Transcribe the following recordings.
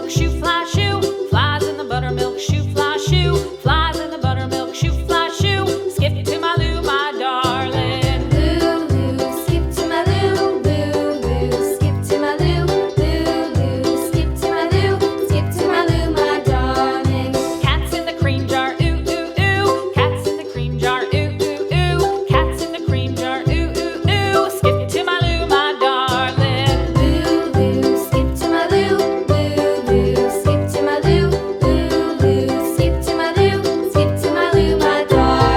buttermilk shoe, fly shoe. Flies in the buttermilk shoe, fly shoe. Flies in the buttermilk shoe, fly shoe. Skip to my Lou, my darling. Lou, skip to my Lou, Lou, skip to my Lou, Lou, skip to my Lou, skip to my Lou, my darling. Cats in the cream jar, ooh, ooh, ooh. Cats in the cream jar, ooh, ooh, ooh. Cats in the cream jar, ooh, ooh, ooh. Skip to my Lou, my darling. Lou, skip to my Lou, Lou, skip to my Lou, Lou, skip to my Lou, skip to my Lou, my darling.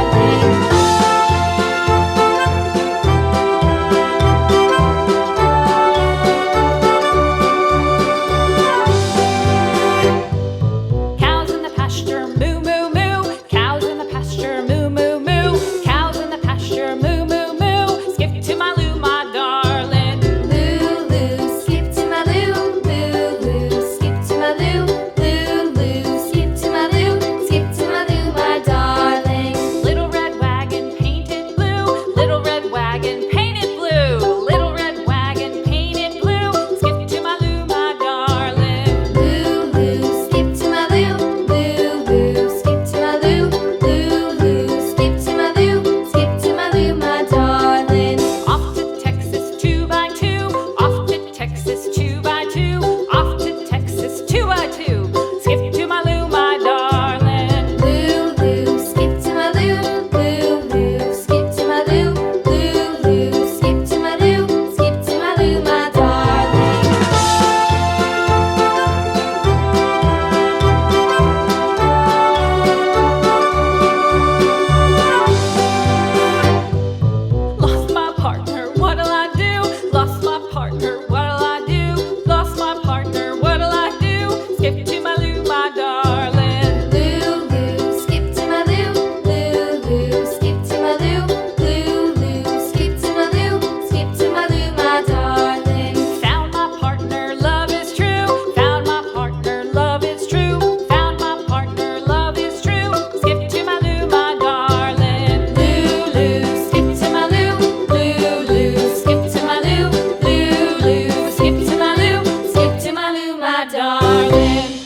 Cows in the pasture, moo, moo, moo. Cows in the pasture, moo, moo, moo. Cows in the pasture, moo, moo, moo. Skip to my Lou, my darling. Lou, skip to my Lou, Lou, skip to my Lou, Lou, skip to my Lou, skip to my Lou, my darling. Little red wagon painted blue. Little red wagon painted blue. Little red wagon painted blue. Skip to my Lou, my darling. Lou, skip to my Lou, Lou, skip to my Lou, Lou, skip to my Lou, skip to my Lou, my darling. Off to Texas 2x2. Off to Texas 2x2. Off to Texas 2x2. Skip to my Lou, my darling. Lou, skip to my Lou, Lou, skip to my Lou, Lou, skip to my Lou, skip to my Lou, my darling. Lost my partner, what'll I do? Lost my partner, what'll I do? Lost my partner, what'll I do? Skip to my Lou, my darling. Lou, skip to my Lou, Lou, skip to my Lou, Lou, skip to my Lou, skip to my Lou, my darling. Found my partner, love is true. Found my partner, love is true. Found my partner, love is true. Skip to my Lou, my darling. Lou, skip to my Lou, Lou, skip to my Lou, Lou, skip to my Lou, skip to my Lou, my darling.